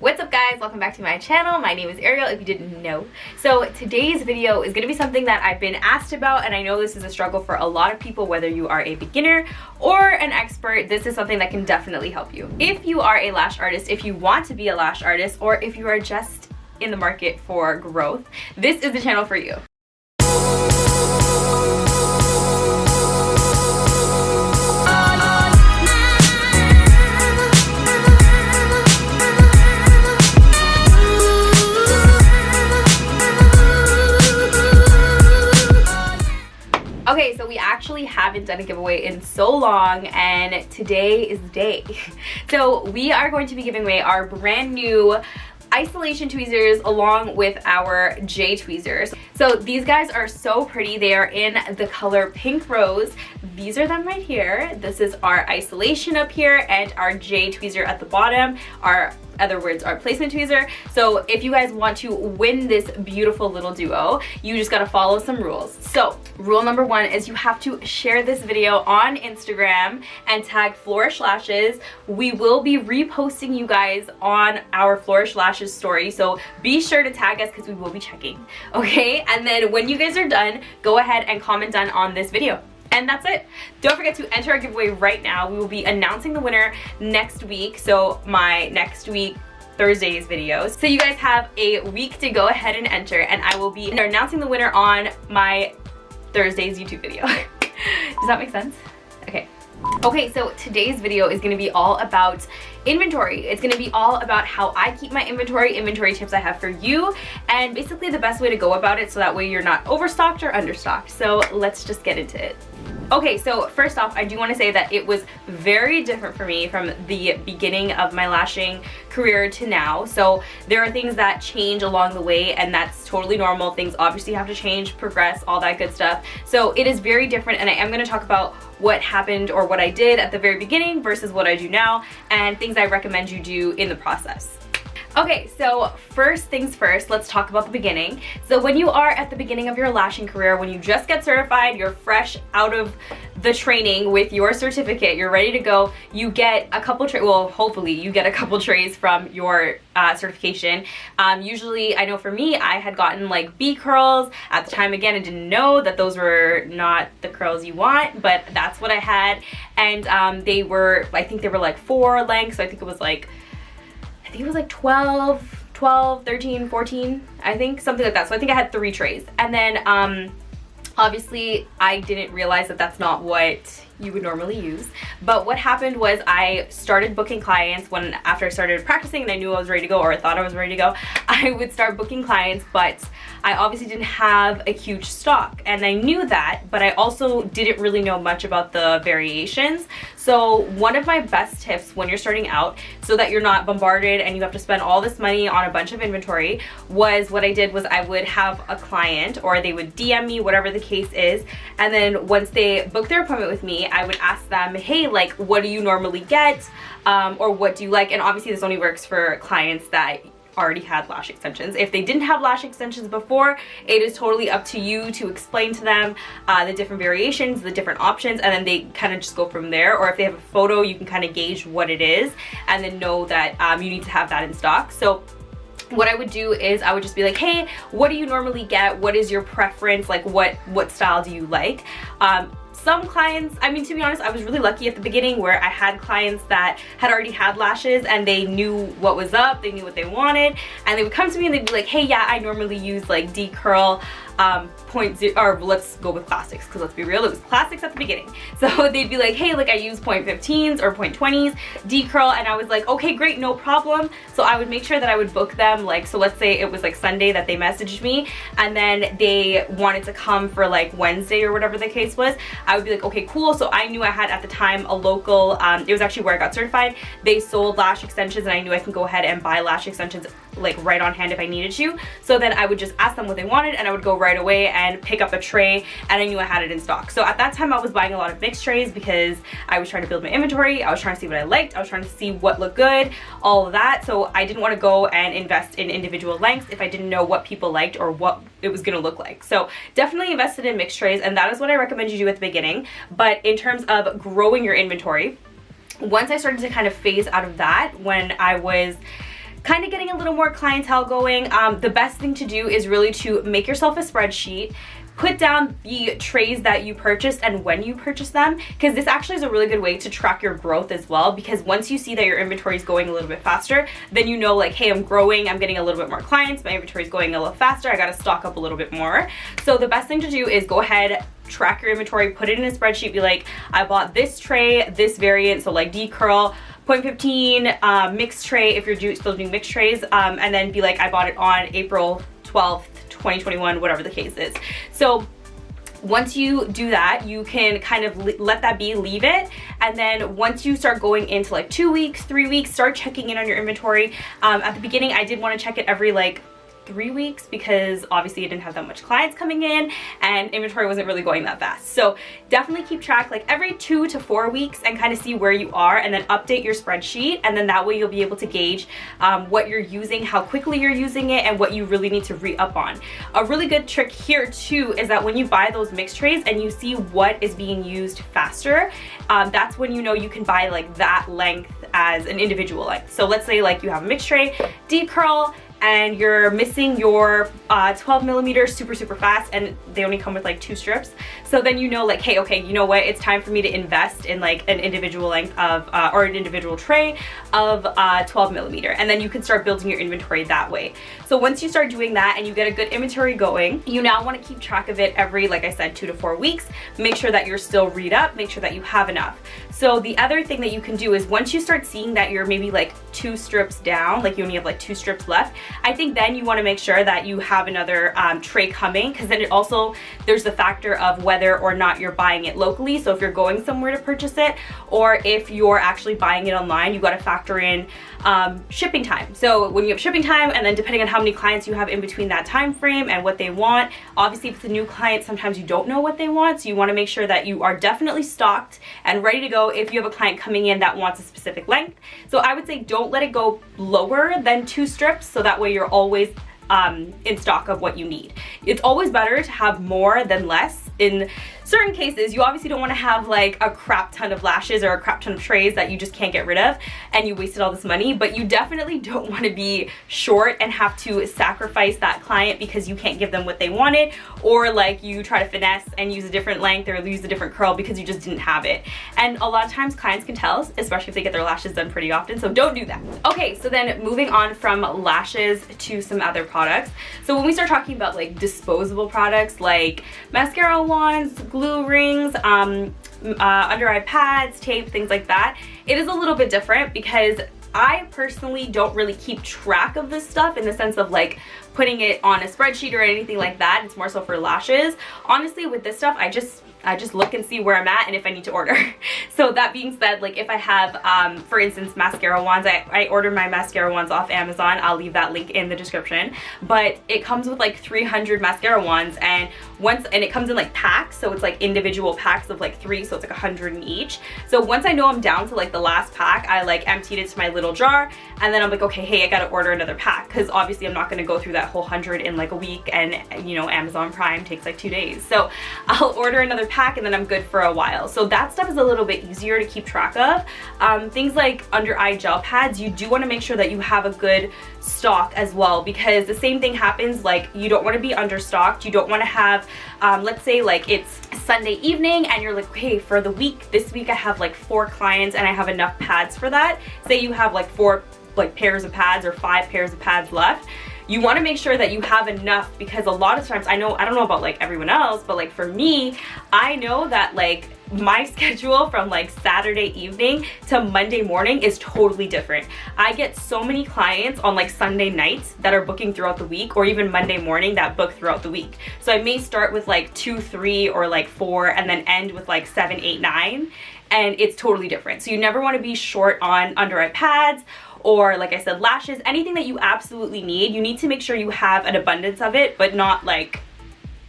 What's up guys, welcome back to my channel. My name is Ariel if you didn't know. So today's video is going to be something that I've been asked about, and I know this is a struggle for a lot of people, whether you are a beginner or an expert. This is something that can definitely help you. If you are a lash artist, if you want to be a lash artist, or if you are just in the market for growth, this is the channel for you. Okay, so we actually haven't done a giveaway in so long, and today is the day. So we are going to be giving away our brand new isolation tweezers along with our J tweezers. So these guys are so pretty. They are in the color pink rose. These are them right here. This is our isolation up here and our J tweezer at the bottom. Our placement tweezer. So if you guys want to win this beautiful little duo, you just gotta follow some rules. So rule number one is you have to share this video on Instagram and tag Flourish Lashes. We will be reposting you guys on our Flourish Lashes story, so be sure to tag us because we will be checking, okay? And then when you guys are done, go ahead and comment done on this video. And that's it. Don't forget to enter our giveaway right now. We will be announcing the winner next week. So my next week, Thursday's videos. So you guys have a week to go ahead and enter, and I will be announcing the winner on my Thursday's YouTube video. Does that make sense? Okay. Okay, so today's video is going to be all about inventory. It's going to be all about how I keep my inventory tips I have for you, and basically the best way to go about it so that way you're not overstocked or understocked. So let's just get into it. Okay, so first off, I do want to say that it was very different for me from the beginning of my lashing career to now. So there are things that change along the way, and that's totally normal. Things obviously have to change, progress, all that good stuff. So it is very different, and I am going to talk about what happened or what I did at the very beginning versus what I do now, and things I recommend you do in the process. Okay, so first things first, let's talk about the beginning. So when you are at the beginning of your lashing career, when you just get certified, you're fresh out of the training with your certificate, you're ready to go, you get a couple trays, well, hopefully you get a couple trays from your certification. Usually, I know for me, I had gotten like B curls. At the time, again, I didn't know that those were not the curls you want, but that's what I had. And they were, I think they were like 4 lengths, so I think it was like 12, 13, 14, I think, something like that. So I think I had 3 trays. And then obviously I didn't realize that that's not what you would normally use. But what happened was I started booking clients after I started practicing and I knew I was ready to go, or I thought I was ready to go. I would start booking clients, but I obviously didn't have a huge stock, and I knew that, but I also didn't really know much about the variations. So one of my best tips when you're starting out, so that you're not bombarded and you have to spend all this money on a bunch of inventory, was what I did was I would have a client, or they would DM me, whatever the case is, and then once they book their appointment with me, I would ask them, hey, like, what do you normally get, or what do you like? And obviously this only works for clients that already had lash extensions. If they didn't have lash extensions before, it is totally up to you to explain to them the different variations, the different options, and then they kind of just go from there. Or if they have a photo, you can kind of gauge what it is and then know that you need to have that in stock. So what I would do is I would just be like, hey, what do you normally get? What is your preference? Like, what style do you like? Some clients, I mean, to be honest, I was really lucky at the beginning where I had clients that had already had lashes and they knew what was up, they knew what they wanted, and they would come to me and they'd be like, hey, yeah, I normally use like D curl, 0.0, or let's go with classics, because let's be real, it was classics at the beginning. So they'd be like, hey, like I use 0.15s or 0.20s, D curl, and I was like, okay, great, no problem. So I would make sure that I would book them, like, so let's say it was like Sunday that they messaged me, and then they wanted to come for like Wednesday or whatever the case was. I would be like, okay, cool. So I knew I had at the time a local, it was actually where I got certified. They sold lash extensions, and I knew I could go ahead and buy lash extensions like right on hand if I needed to. So then I would just ask them what they wanted, and I would go right away and pick up a tray, and I knew I had it in stock. So at that time I was buying a lot of mixed trays because I was trying to build my inventory, I was trying to see what I liked, I was trying to see what looked good, all of that. So I didn't want to go and invest in individual lengths if I didn't know what people liked or what it was going to look like. So definitely invested in mixed trays, and that is what I recommend you do at the beginning. But in terms of growing your inventory, once I started to kind of phase out of that, when I was kind of getting a little more clientele going, the best thing to do is really to make yourself a spreadsheet. Put down the trays that you purchased and when you purchased them, because this actually is a really good way to track your growth as well, because once you see that your inventory is going a little bit faster, then you know like, hey, I'm growing, I'm getting a little bit more clients, my inventory is going a little faster, I gotta stock up a little bit more. So the best thing to do is go ahead, track your inventory, put it in a spreadsheet, be like, I bought this tray, this variant, so like D curl, 0.15 mixed tray if you're still doing mixed trays, and then be like, I bought it on April 12th, 2021, whatever the case is. So once you do that, you can kind of let that be, leave it, and then once you start going into like 2 weeks, 3 weeks, start checking in on your inventory. At the beginning, I did want to check it every like 3 weeks because obviously I didn't have that much clients coming in and inventory wasn't really going that fast. So definitely keep track like every 2 to 4 weeks and kind of see where you are, and then update your spreadsheet, and then that way you'll be able to gauge what you're using, how quickly you're using it, and what you really need to re-up on. A really good trick here too is that when you buy those mixed trays and you see what is being used faster, that's when you know you can buy like that length as an individual length. So let's say like you have a mixed tray, D curl, and you're missing your 12 millimeters super fast, and they only come with like 2 strips. So then you know like, hey, okay, you know what, it's time for me to invest in like an individual length of or an individual tray of 12 millimeter, and then you can start building your inventory that way. So once you start doing that and you get a good inventory going, you now want to keep track of it every, like I said, 2 to 4 weeks. Make sure that you're still read up, make sure that you have enough. So the other thing that you can do is once you start seeing that you're maybe like 2 strips down, like you only have like 2 strips left, I think then you want to make sure that you have another tray coming, because then it also, there's the factor of whether or not you're buying it locally. So if you're going somewhere to purchase it, or if you're actually buying it online, you got to factor in shipping time. So when you have shipping time, and then depending on how many clients you have in between that time frame and what they want, obviously if it's a new client, sometimes you don't know what they want, so you want to make sure that you are definitely stocked and ready to go if you have a client coming in that wants a specific length. So I would say don't let it go lower than 2 strips, so that way you're always in stock of what you need. It's always better to have more than less. In certain cases, you obviously don't want to have like a crap ton of lashes or a crap ton of trays that you just can't get rid of and you wasted all this money, but you definitely don't want to be short and have to sacrifice that client because you can't give them what they wanted, or like you try to finesse and use a different length or use a different curl because you just didn't have it. And a lot of times clients can tell, especially if they get their lashes done pretty often, so don't do that. Okay, so then moving on from lashes to some other products. So when we start talking about like disposable products like mascara wands, glue rings, under eye pads, tape, things like that, it is a little bit different because I personally don't really keep track of this stuff in the sense of like putting it on a spreadsheet or anything like that. It's more so for lashes. Honestly, with this stuff, I just look and see where I'm at and if I need to order. So that being said, like if I have, for instance, mascara wands, I order my mascara wands off Amazon. I'll leave that link in the description. But it comes with like 300 mascara wands, and it comes in like packs, so it's like individual packs of like 3, so it's like 100 in each. So once I know I'm down to like the last pack, I like emptied it to my little jar, and then I'm like, okay, hey, I gotta order another pack, because obviously I'm not gonna go through that whole 100 in like a week, and you know, Amazon Prime takes like 2 days. So I'll order another pack and then I'm good for a while. So that stuff is a little bit easier to keep track of. Things like under eye gel pads, you do want to make sure that you have a good stock as well, because the same thing happens, like you don't want to be understocked. You don't want to have, let's say like it's Sunday evening and you're like, okay, for the week, this week I have like 4 clients and I have enough pads for that. Say you have like 4 like pairs of pads or 5 pairs of pads left. You want to make sure that you have enough, because a lot of times, I don't know about like everyone else, but like for me, I know that like my schedule from like Saturday evening to Monday morning is totally different. I get so many clients on like Sunday nights that are booking throughout the week, or even Monday morning that book throughout the week. So I may start with like 2, 3 or like 4 and then end with like 7, 8, 9, and it's totally different. So you never want to be short on under eye pads, or like I said, lashes, anything that you absolutely need. You need to make sure you have an abundance of it, but not like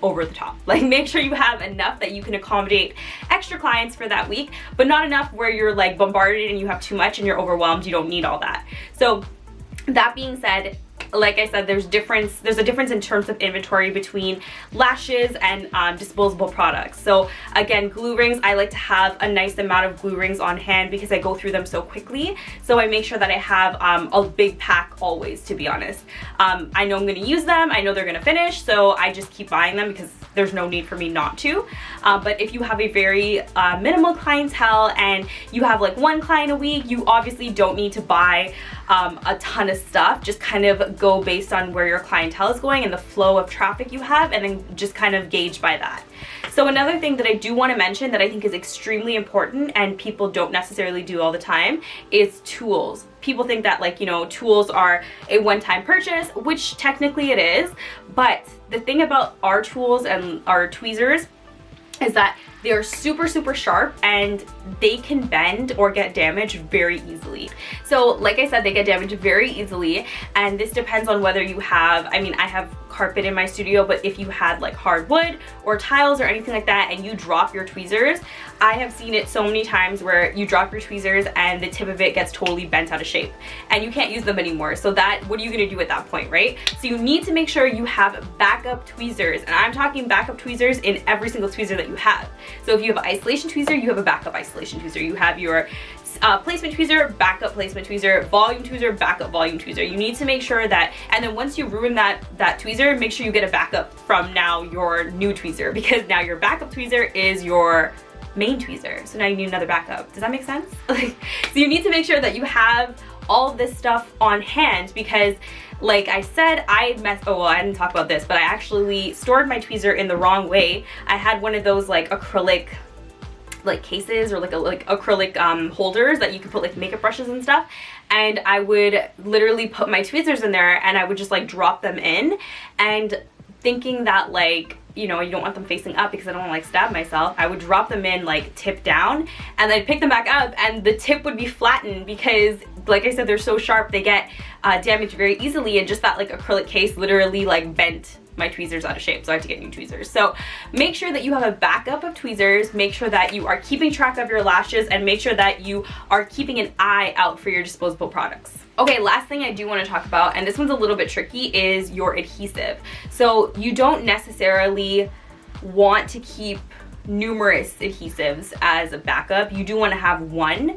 over the top. Like make sure you have enough that you can accommodate extra clients for that week, but not enough where you're like bombarded and you have too much and you're overwhelmed. You don't need all that. So that being said, like I said, there's a difference in terms of inventory between lashes and disposable products. So again, glue rings, I like to have a nice amount of glue rings on hand because I go through them so quickly. So I make sure that I have a big pack always, to be honest. I know I'm going to use them, I know they're going to finish, so I just keep buying them because there's no need for me not to. But if you have a very minimal clientele and you have like one client a week, you obviously don't need to buy a ton of stuff. Just kind of go based on where your clientele is going and the flow of traffic you have, and then just kind of gauge by that. So another thing that I do want to mention that I think is extremely important and people don't necessarily do all the time is tools. People think that, like, you know, tools are a one-time purchase, which technically it is, but the thing about our tools and our tweezers is that they are super, super sharp and they can bend or get damaged very easily. So like I said, they get damaged very easily, and this depends on whether you have, I mean, I have carpet in my studio, but if you had like hardwood or tiles or anything like that and you drop your tweezers, I have seen it so many times where you drop your tweezers and the tip of it gets totally bent out of shape and you can't use them anymore. So that, what are you gonna do at that point, right? So you need to make sure you have backup tweezers, and I'm talking backup tweezers in every single tweezer that you have. So if you have an isolation tweezer, you have a backup isolation tweezer. You have your placement tweezer, backup placement tweezer, volume tweezer, backup volume tweezer. You need to make sure that, and then once you ruin that tweezer, make sure you get a backup from now your new tweezer, because now your backup tweezer is your main tweezer. So now you need another backup. Does that make sense? So you need to make sure that you have all of this stuff on hand, because like I said, oh well, I didn't talk about this, but I actually stored my tweezer in the wrong way. I had one of those like acrylic like cases or like acrylic holders that you can put like makeup brushes and stuff, and I would literally put my tweezers in there and I would just like drop them in, and thinking that, like, you know, you don't want them facing up because I don't want to like stab myself, I would drop them in like tip down and then pick them back up and the tip would be flattened because, like I said, they're so sharp, they get damaged very easily, and just that like acrylic case literally like bent my tweezers out of shape, so I had to get new tweezers. So make sure that you have a backup of tweezers, make sure that you are keeping track of your lashes, and make sure that you are keeping an eye out for your disposable products. Okay, last thing I do want to talk about, and this one's a little bit tricky, is your adhesive. So you don't necessarily want to keep numerous adhesives as a backup. You do want to have one,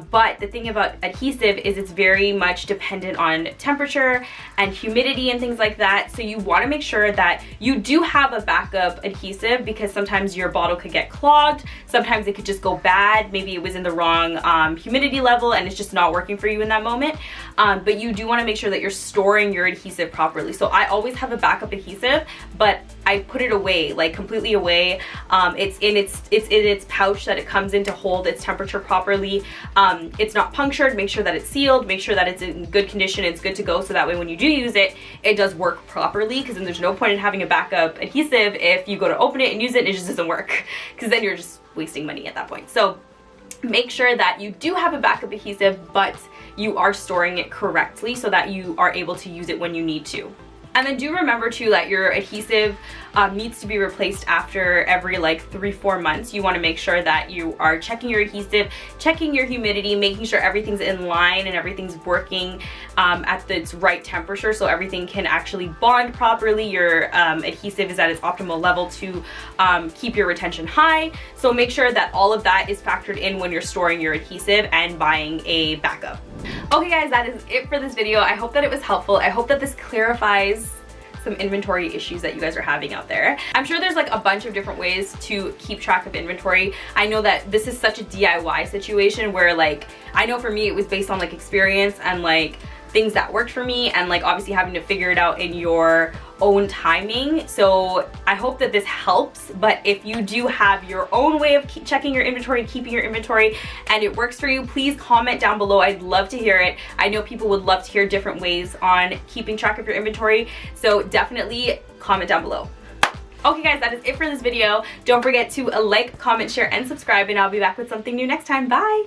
but the thing about adhesive is it's very much dependent on temperature and humidity and things like that. So you want to make sure that you do have a backup adhesive, because sometimes your bottle could get clogged, sometimes it could just go bad, maybe it was in the wrong humidity level and it's just not working for you in that moment. But you do want to make sure that you're storing your adhesive properly. So I always have a backup adhesive, but I put it away, like completely away. It's in its pouch that it comes in to hold its temperature properly. It's not punctured. Make sure that it's sealed, make sure that it's in good condition, it's good to go, so that way when you do use it, it does work properly, because then there's no point in having a backup adhesive if you go to open it and use it and it just doesn't work, because then you're just wasting money at that point. So make sure that you do have a backup adhesive, but you are storing it correctly so that you are able to use it when you need to. And then do remember too that your adhesive needs to be replaced after every like 3-4 months. You want to make sure that you are checking your adhesive, checking your humidity, making sure everything's in line and everything's working at its right temperature, so everything can actually bond properly. Your adhesive is at its optimal level to keep your retention high. So make sure that all of that is factored in when you're storing your adhesive and buying a backup. Okay guys, that is it for this video. I hope that it was helpful. I hope that this clarifies some inventory issues that you guys are having out there. I'm sure there's like a bunch of different ways to keep track of inventory. I know that this is such a DIY situation where, like, I know for me it was based on like experience and like things that worked for me, and like obviously having to figure it out in your own timing. So I hope that this helps, but if you do have your own way of checking your inventory, keeping your inventory, and it works for you, please comment down below. I'd love to hear it. I know people would love to hear different ways on keeping track of your inventory, so definitely comment down below. Okay guys, that is it for this video. Don't forget to like, comment, share, and subscribe, and I'll be back with something new next time. Bye!